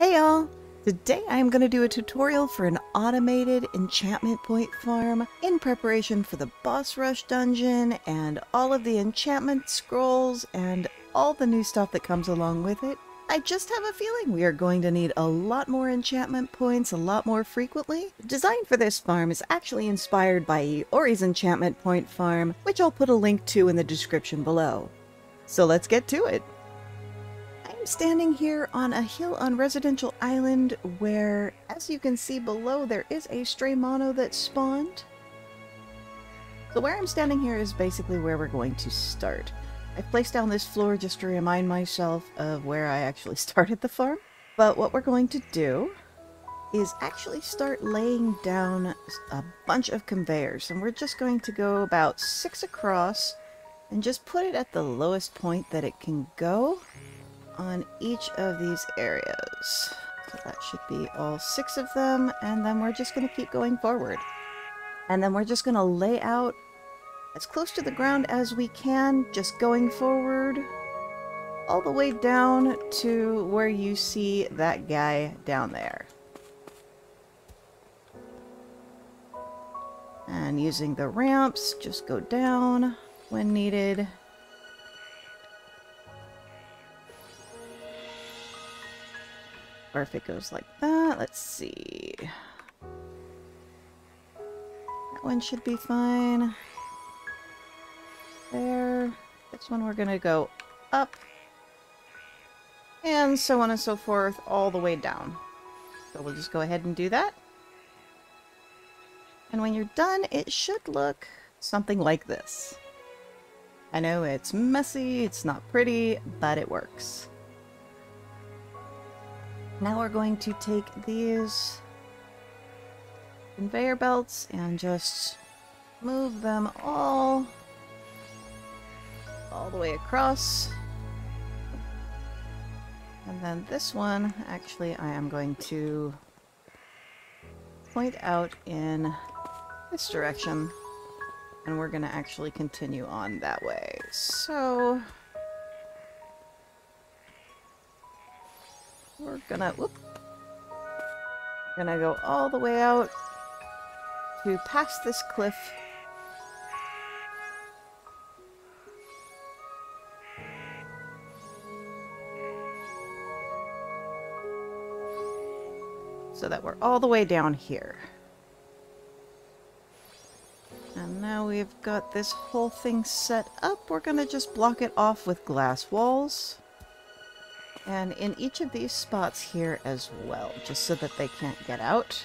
Hey y'all! Today I am going to do a tutorial for an automated enchantment point farm in preparation for the boss rush dungeon and all of the enchantment scrolls and all the new stuff that comes along with it. I just have a feeling we are going to need a lot more enchantment points a lot more frequently. The design for this farm is actually inspired by Iori's enchantment point farm, which I'll put a link to in the description below. So let's get to it! I'm standing here on a hill on Residential Island where, as you can see below, there is a stray mono that spawned. So where I'm standing here is basically where we're going to start. I've placed down this floor just to remind myself of where I actually started the farm. But what we're going to do is actually start laying down a bunch of conveyors. And we're just going to go about 6 across and just put it at the lowest point that it can go on each of these areas. So that should be all 6 of them, and then we're just going to keep going forward. And then we're just going to lay out as close to the ground as we can, just going forward all the way down to where you see that guy down there. And using the ramps, just go down when needed. Or if it goes like that, let's see. That one should be fine. There. This one we're gonna go up. And so on and so forth, all the way down. So we'll just go ahead and do that. And when you're done, it should look something like this. I know it's messy, it's not pretty, but it works. Now we're going to take these conveyor belts and just move them all the way across. And then this one, actually, I am going to point out in this direction, and we're going to actually continue on that way. So we're gonna go all the way out to past this cliff. So that we're all the way down here. And now we've got this whole thing set up. We're gonna just block it off with glass walls. And in each of these spots here as well, just so that they can't get out.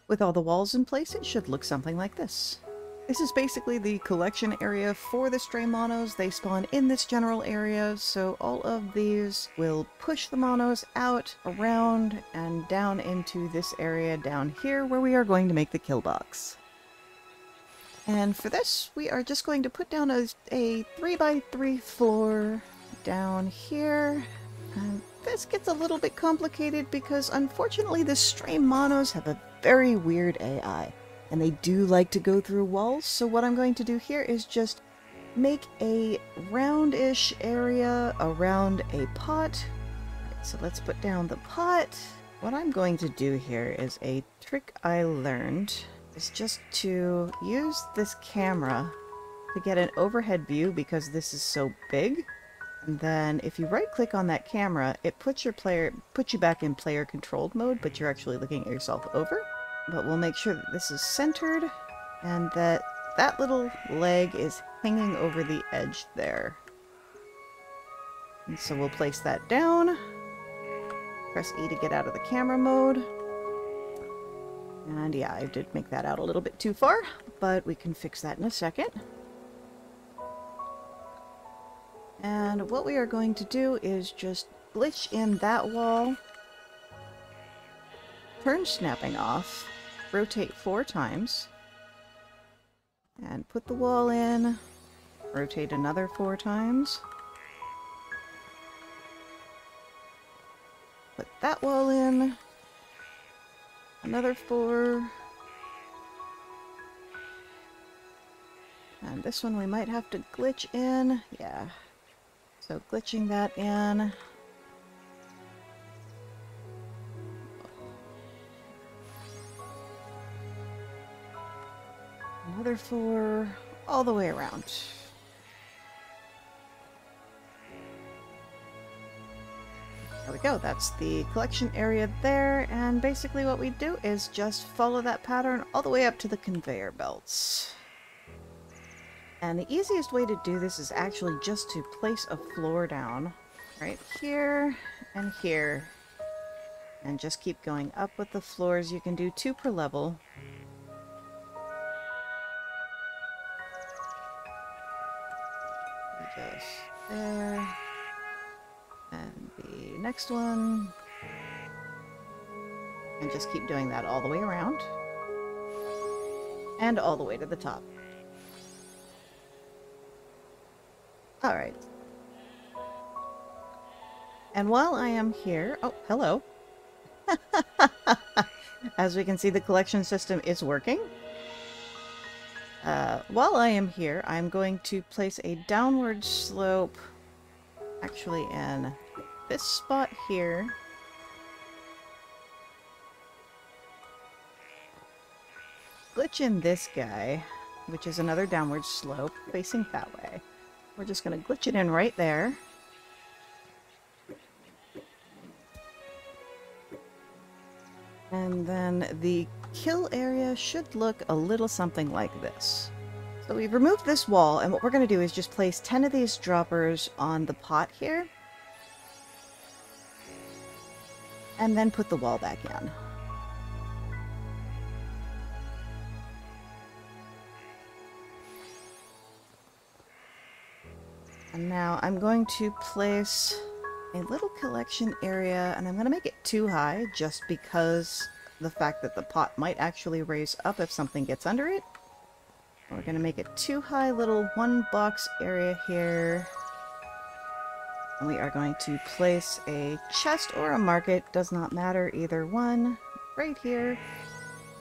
With all the walls in place, it should look something like this. This is basically the collection area for the stray monos. They spawn in this general area, so all of these will push the monos out, around, and down into this area down here where we are going to make the kill box. And for this, we are just going to put down a 3x3 floor down here. And this gets a little bit complicated because unfortunately the stray monos have a very weird AI and they do like to go through walls. So what I'm going to do here is just make a roundish area around a pot. Right, so let's put down the pot. What I'm going to do here is a trick I learned is just to use this camera to get an overhead view because this is so big. And then if you right click on that camera, it puts you back in player controlled mode, but you're actually looking at yourself over. But we'll make sure that this is centered and that that little leg is hanging over the edge there. And so we'll place that down. Press E to get out of the camera mode. And yeah, I did make that out a little bit too far, but we can fix that in a second. And what we are going to do is just glitch in that wall, turn snapping off, rotate 4 times, and put the wall in, rotate another 4 times, put that wall in, another 4, and this one we might have to glitch in, yeah. So glitching that in, Another 4 all the way around. There we go, that's the collection area there, and basically what we do is just follow that pattern all the way up to the conveyor belts. And the easiest way to do this is actually just to place a floor down right here and here. And just keep going up with the floors. You can do 2 per level. Just there. And the next one. And just keep doing that all the way around. And all the way to the top. Alright. And while I am here... Oh, hello. As we can see, the collection system is working. While I am here, I'm going to place a downward slope actually in this spot here. Glitch in this guy, which is another downward slope facing that way. We're just going to glitch it in right there. And then the kill area should look a little something like this. So we've removed this wall, and what we're going to do is just place 10 of these droppers on the pot here. And then put the wall back in. And now I'm going to place a little collection area, and I'm going to make it too high just because the fact that the pot might actually raise up if something gets under it. We're going to make it too high, little 1 box area here. And we are going to place a chest or a market, does not matter, either one, right here,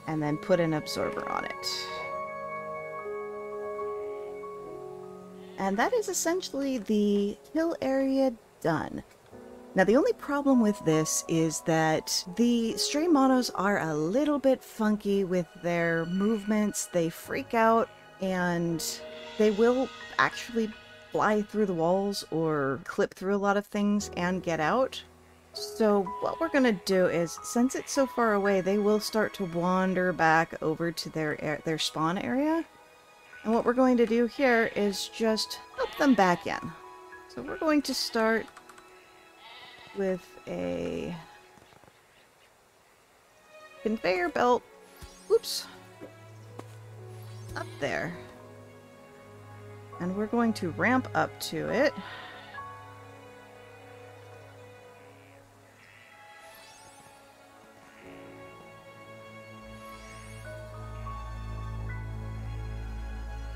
and then put an absorber on it. And that is essentially the kill area done. Now the only problem with this is that the stray monos are a little bit funky with their movements. They freak out and they will actually fly through the walls or clip through a lot of things and get out. So what we're going to do is, since it's so far away, they will start to wander back over to their spawn area. And what we're going to do here is just help them back in. So we're going to start with a conveyor belt, whoops, up there. And we're going to ramp up to it.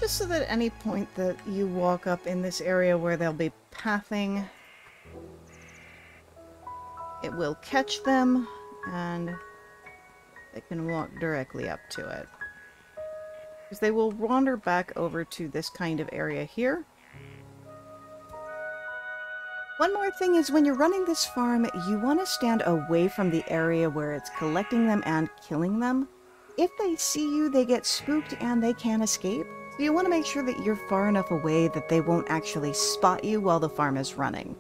Just so that at any point that you walk up in this area where they'll be pathing, it will catch them, and they can walk directly up to it. Because they will wander back over to this kind of area here. One more thing is, when you're running this farm, you want to stand away from the area where it's collecting them and killing them. If they see you, they get spooked and they can escape. So you want to make sure that you're far enough away that they won't actually spot you while the farm is running.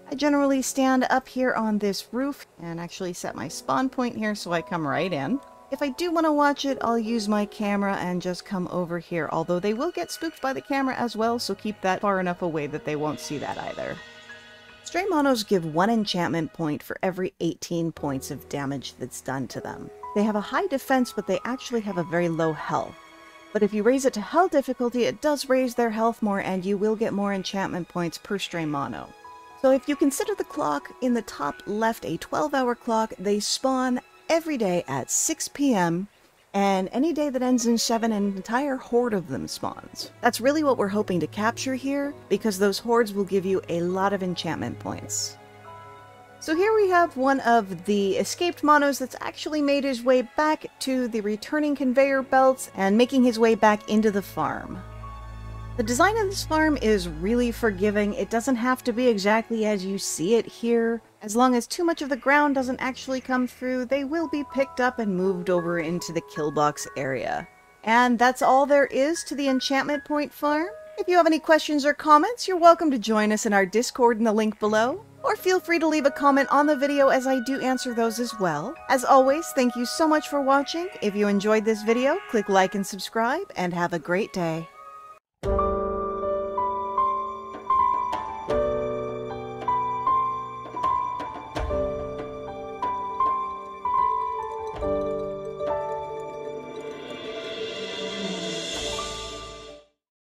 I generally stand up here on this roof and actually set my spawn point here so I come right in. If I do want to watch it, I'll use my camera and just come over here, although they will get spooked by the camera as well, so keep that far enough away that they won't see that either. Stray monos give 1 enchantment point for every 18 points of damage that's done to them. They have a high defense, but they actually have a very low health. But if you raise it to hell difficulty, it does raise their health more, and you will get more enchantment points per stray mono. So if you consider the clock in the top left a 12-hour clock, they spawn every day at 6 p.m., and any day that ends in 7, an entire horde of them spawns. That's really what we're hoping to capture here, because those hordes will give you a lot of enchantment points. So here we have one of the escaped monos that's actually made his way back to the returning conveyor belts and making his way back into the farm. The design of this farm is really forgiving. It doesn't have to be exactly as you see it here. As long as too much of the ground doesn't actually come through, they will be picked up and moved over into the kill box area. And that's all there is to the Enchantment Point farm. If you have any questions or comments, you're welcome to join us in our Discord in the link below, or feel free to leave a comment on the video as I do answer those as well. As always, thank you so much for watching. If you enjoyed this video, click like and subscribe, and have a great day.